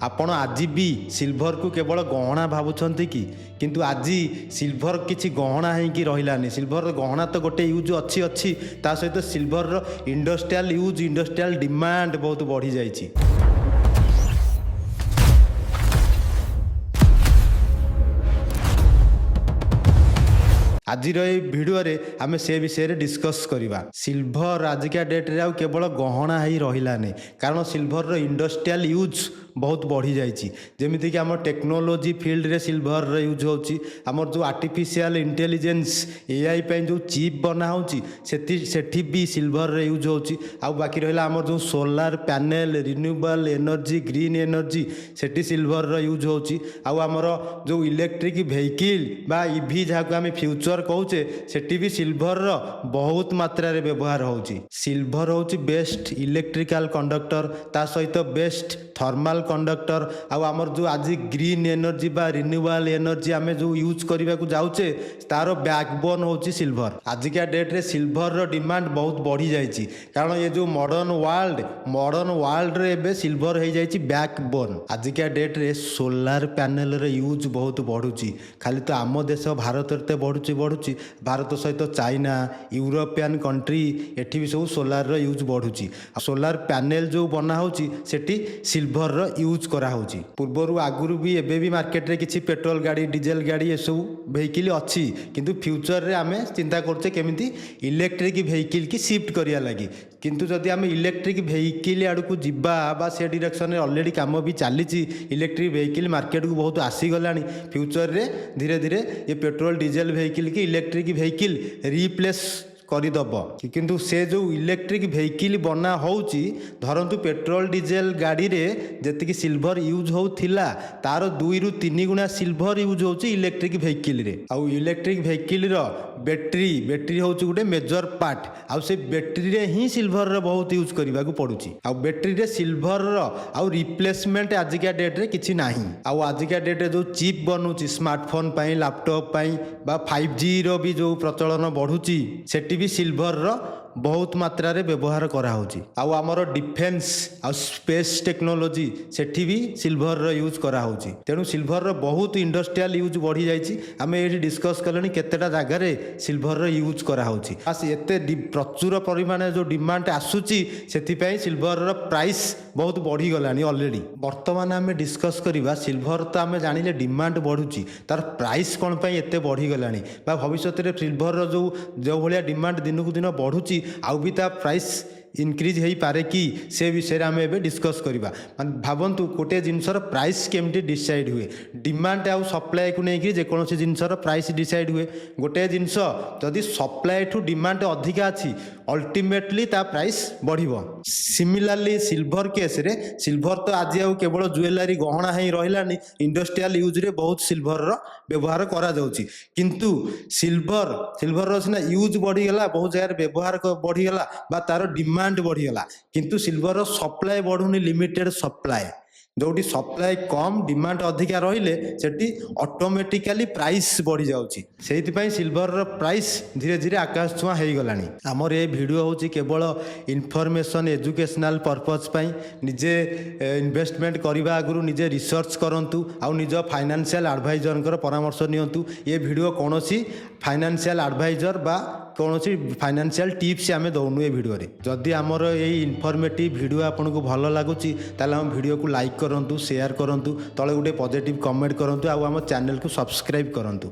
ଆପଣ ଆଜି ବି ସିଲଭରକୁ କେବଳ ଗହଣା ଭାବୁଛନ୍ତି କି? କିନ୍ତୁ ଆଜି ସିଲଭର କିଛି ଗହଣା ହେଇକି ରହିଲାନି। ସିଲଭର ଗହଣା ତ ଗୋଟେ ୟୁଜ୍ ଅଛି, ତା ସହିତ ସିଲଭରର ଇଣ୍ଡଷ୍ଟ୍ରିଆଲ ଡିମାଣ୍ଡ ବହୁତ ବଢ଼ିଯାଇଛି। ଆଜିର ଏହି ଭିଡ଼ିଓରେ ଆମେ ସେ ବିଷୟରେ ଡିସ୍କସ୍ କରିବା। ସିଲଭର ଆଜିକା ଡେଟ୍ରେ ଆଉ କେବଳ ଗହଣା ହେଇ ରହିଲାନି, କାରଣ ସିଲଭରର ଇଣ୍ଡଷ୍ଟ୍ରିଆଲ ୟୁଜ୍ ବହୁତ ବଢ଼ିଯାଇଛି। ଯେମିତିକି ଆମ ଟେକ୍ନୋଲୋଜି ଫିଲ୍ଡରେ ସିଲଭରର ୟୁଜ୍ ହେଉଛି। ଆମର ଯେଉଁ ଆର୍ଟିଫିସିଆଲ ଇଣ୍ଟେଲିଜେନ୍ସ AI ପାଇଁ ଯେଉଁ ଚିପ୍ ବନା ହେଉଛି ସେଠି ବି ସିଲଭରର ୟୁଜ୍ ହେଉଛି। ଆଉ ବାକି ରହିଲା ଆମର ଯେଉଁ solar panel, renewable energy, green energy, ସେଠି ସିଲଭରର ୟୁଜ୍ ହେଉଛି। ଆଉ ଆମର ଯେଉଁ ଇଲେକ୍ଟ୍ରିକ୍ ଭେହିକିଲ୍ ବା EV ଯାହାକୁ ଆମେ ଫ୍ୟୁଚର କହୁଛେ, ସେଠି ବି ସିଲଭରର ବହୁତ ମାତ୍ରାରେ ବ୍ୟବହାର ହେଉଛି। ସିଲଭର ହେଉଛି ବେଷ୍ଟ ଇଲେକ୍ଟ୍ରିକାଲ କଣ୍ଡକ୍ଟର, ତା ସହିତ ବେଷ୍ଟ ଥର୍ମାଲ କଣ୍ଡକ୍ଟର। ଆଉ ଆମର ଯେଉଁ ଆଜି ଗ୍ରୀନ୍ ଏନର୍ଜି ବା ରିନ୍ୟୁଏବଲ୍ ଏନର୍ଜି ଆମେ ଯେଉଁ ୟୁଜ୍ କରିବାକୁ ଯାଉଛେ, ତାର ବ୍ୟାକବୋନ୍ ହେଉଛି ସିଲଭର। ଆଜିକା ଡେଟ୍ରେ ସିଲଭରର ଡିମାଣ୍ଡ ବହୁତ ବଢ଼ିଯାଇଛି, କାରଣ ଏ ଯେଉଁ ମଡ଼ର୍ଣ୍ଣ ୱାର୍ଲଡରେ ଏବେ ସିଲଭର ହେଇଯାଇଛି ବ୍ୟାକବୋନ୍। ଆଜିକା ଡେଟ୍ରେ ସୋଲାର ପ୍ୟାନେଲର ୟୁଜ୍ ବହୁତ ବଢ଼ୁଛି। ଖାଲି ତ ଆମ ଦେଶ ଭାରତରେ ତ ବଢ଼ୁଛି, ଭାରତ ସହିତ ଚାଇନା, ୟୁରୋପିଆନ୍ କଣ୍ଟ୍ରି, ଏଠି ବି ସବୁ ସୋଲାରର ୟୁଜ୍ ବଢ଼ୁଛି। ଆଉ ସୋଲାର ପ୍ୟାନେଲ ଯେଉଁ ବନା ହେଉଛି ସେଠି ସିଲଭରର ୟୁଜ୍ କରାହେଉଛି। ପୂର୍ବରୁ ଆଗରୁ ବି ଏବେ ବି ମାର୍କେଟରେ କିଛି ପେଟ୍ରୋଲ ଗାଡ଼ି, ଡିଜେଲ ଗାଡ଼ି ଏସବୁ ଭେହିକିଲ୍ ଅଛି, କିନ୍ତୁ ଫ୍ୟୁଚରରେ ଆମେ ଚିନ୍ତା କରୁଛେ କେମିତି ଇଲେକ୍ଟ୍ରିକ୍ ଭେହିକିଲ୍ କି ସିଫ୍ଟ କରିବା ଲାଗି। କିନ୍ତୁ ଯଦି ଆମେ ଇଲେକ୍ଟ୍ରିକ୍ ଭେହିକିଲ୍ ଆଡ଼କୁ ଯିବା ବା ସେ ଡିରେକ୍ସନରେ ଅଲରେଡ଼ି କାମ ବି ଚାଲିଛି, ଇଲେକ୍ଟ୍ରିକ୍ ଭେହିକିଲ୍ ମାର୍କେଟକୁ ବହୁତ ଆସିଗଲାଣି। ଫ୍ୟୁଚରରେ ଧୀରେ ଧୀରେ ଏ ପେଟ୍ରୋଲ ଡିଜେଲ ଭେହିକିଲ୍ କି ଇଲେକ୍ଟ୍ରିକ୍ ଭେହିକିଲ୍ ରିପ୍ଲେସ୍ କରିଦେବ। କିନ୍ତୁ ସେ ଯେଉଁ ଇଲେକ୍ଟ୍ରିକ୍ ଭେହିକିଲ୍ ବନା ହେଉଛି, ଧରନ୍ତୁ ପେଟ୍ରୋଲ ଡିଜେଲ ଗାଡ଼ିରେ ଯେତିକି ସିଲଭର ୟୁଜ୍ ହେଉଥିଲା, ତାର 2 ରୁ 3 ଗୁଣା ସିଲଭର ୟୁଜ୍ ହେଉଛି ଇଲେକ୍ଟ୍ରିକ୍ ଭେହିକିଲ୍ରେ। ଆଉ ଇଲେକ୍ଟ୍ରିକ୍ ଭେହିକିଲ୍ର ବ୍ୟାଟେରୀ ହେଉଛି ଗୋଟେ ମେଜର ପାର୍ଟ। ଆଉ ସେ ବ୍ୟାଟେରୀରେ ହିଁ ସିଲଭରର ବହୁତ ୟୁଜ୍ କରିବାକୁ ପଡ଼ୁଛି। ଆଉ ବ୍ୟାଟେରୀରେ ସିଲଭରର ଆଉ ରିପ୍ଲେସମେଣ୍ଟ ଆଜିକା ଡେଟ୍ରେ କିଛି ନାହିଁ। ଆଉ ଆଜିକା ଡେଟ୍ରେ ଯେଉଁ ଚିପ୍ ବନୁଛି ସ୍ମାର୍ଟଫୋନ୍ ପାଇଁ, ଲାପଟପ୍ ପାଇଁ ବା 5Gର ବି ଯେଉଁ ପ୍ରଚଳନ ବଢ଼ୁଛି, ସେଠି ବି ସିଲଭରର ବହୁତ ମାତ୍ରାରେ ବ୍ୟବହାର କରାହେଉଛି। ଆଉ ଆମର ଡିଫେନ୍ସ ଆଉ ସ୍ପେସ୍ ଟେକ୍ନୋଲୋଜି, ସେଠି ବି ସିଲଭରର ୟୁଜ୍ କରାହେଉଛି। ତେଣୁ ସିଲଭରର ବହୁତ ଇଣ୍ଡଷ୍ଟ୍ରିଆଲ ୟୁଜ୍ ବଢ଼ିଯାଇଛି। ଆମେ ଏଇଠି ଡିସ୍କସ୍ କଲେଣି କେତେଟା ଜାଗାରେ ସିଲଭରର ୟୁଜ୍ କରାହେଉଛି। ଏତେ ପ୍ରଚୁର ପରିମାଣରେ ଯେଉଁ ଡିମାଣ୍ଡ ଆସୁଛି, ସେଥିପାଇଁ ସିଲଭରର ପ୍ରାଇସ୍ ବହୁତ ବଢ଼ିଗଲାଣି ଅଲରେଡ଼ି। ବର୍ତ୍ତମାନ ଆମେ ଡିସ୍କସ୍ କରିବା ସିଲଭର ତ ଆମେ ଜାଣିଲେ ଡିମାଣ୍ଡ ବଢ଼ୁଛି, ତାର ପ୍ରାଇସ୍ କ'ଣ ପାଇଁ ଏତେ ବଢ଼ିଗଲାଣି, ବା ଭବିଷ୍ୟତରେ ସିଲଭରର ଯେଉଁ ଭଳିଆ ଡିମାଣ୍ଡ ଦିନକୁ ଦିନ ବଢ଼ୁଛି, ଆଉ ବି ତା ପ୍ରାଇସ୍ ଇନକ୍ରିଜ୍ ହେଇପାରେ କି, ସେ ବିଷୟରେ ଆମେ ଏବେ ଡିସ୍କସ୍ କରିବା। ମାନେ ଭାବନ୍ତୁ ଗୋଟିଏ ଜିନିଷର ପ୍ରାଇସ୍ କେମିତି ଡିସାଇଡ୍ ହୁଏ। ଡିମାଣ୍ଡ ଆଉ ସପ୍ଲାଏକୁ ନେଇକି ଯେକୌଣସି ଜିନିଷର ପ୍ରାଇସ୍ ଡିସାଇଡ୍ ହୁଏ। ଗୋଟିଏ ଜିନିଷ ଯଦି ସପ୍ଲାଏଠୁ ଡିମାଣ୍ଡ ଅଧିକା ଅଛି, ଅଲ୍ଟିମେଟଲି ତା ପ୍ରାଇସ୍ ବଢ଼ିବ। ସିମିଲାରଲି ସିଲଭର କେସ୍ରେ, ସିଲଭର ତ ଆଜି ଆଉ କେବଳ ଜୁଏଲାରୀ ଗହଣା ହେଇ ରହିଲାନି, ଇଣ୍ଡଷ୍ଟ୍ରିଆଲ ୟୁଜ୍ରେ ବହୁତ ସିଲଭରର ବ୍ୟବହାର କରାଯାଉଛି। କିନ୍ତୁ ସିଲଭରର ସିନା ୟୁଜ୍ ବଢ଼ିଗଲା, ବହୁତ ଜାଗାରେ ବ୍ୟବହାର ବଢ଼ିଗଲା ବା ତାର ଡିମାଣ୍ଡ ବଢ଼ିଗଲା, କିନ୍ତୁ ସିଲଭରର ସପ୍ଲାଏ ବଢ଼ୁନି, ଲିମିଟେଡ୍ ସପ୍ଲାଏ। ଯେଉଁଠି ସପ୍ଲାଏ କମ୍, ଡିମାଣ୍ଡ ଅଧିକା ରହିଲେ ସେଠି ଅଟୋମେଟିକାଲି ପ୍ରାଇସ୍ ବଢ଼ିଯାଉଛି। ସେଇଥିପାଇଁ ସିଲଭରର ପ୍ରାଇସ୍ ଧୀରେ ଧୀରେ ଆକାଶ ଛୁଆଁ ହେଇଗଲାଣି। ଆମର ଏ ଭିଡ଼ିଓ ହେଉଛି କେବଳ ଇନଫର୍ମେସନ୍, ଏଜୁକେସନାଲ ପର୍ପଜ୍ ପାଇଁ। ନିଜେ ଇନଭେଷ୍ଟମେଣ୍ଟ କରିବା ଆଗରୁ ନିଜେ ରିସର୍ଚ୍ଚ କରନ୍ତୁ, ଆଉ ନିଜ ଫାଇନାନ୍ସିଆଲ ଆଡ଼ଭାଇଜରଙ୍କର ପରାମର୍ଶ ନିଅନ୍ତୁ। ଏ ଭିଡ଼ିଓ କୌଣସି ଫାଇନାନ୍ସିଆଲ ଆଡ଼ଭାଇଜର ବା କୌଣସି ଫାଇନାନ୍ସିଆଲ ଟିପ୍ସ ଆମେ ଦେଉନୁ ଏ ଭିଡ଼ିଓରେ। ଯଦି ଆମର ଏଇ ଇନଫର୍ମେଟିଭ୍ ଭିଡ଼ିଓ ଆପଣଙ୍କୁ ଭଲ ଲାଗୁଛି, ତାହେଲେ ଆମ ଭିଡ଼ିଓକୁ ଲାଇକ୍ କରନ୍ତୁ, ସେୟାର କରନ୍ତୁ, ତଳେ ଗୋଟେ ପଜିଟିଭ୍ କମେଣ୍ଟ କରନ୍ତୁ, ଆଉ ଆମ ଚ୍ୟାନେଲକୁ ସବସ୍କ୍ରାଇବ୍ କରନ୍ତୁ।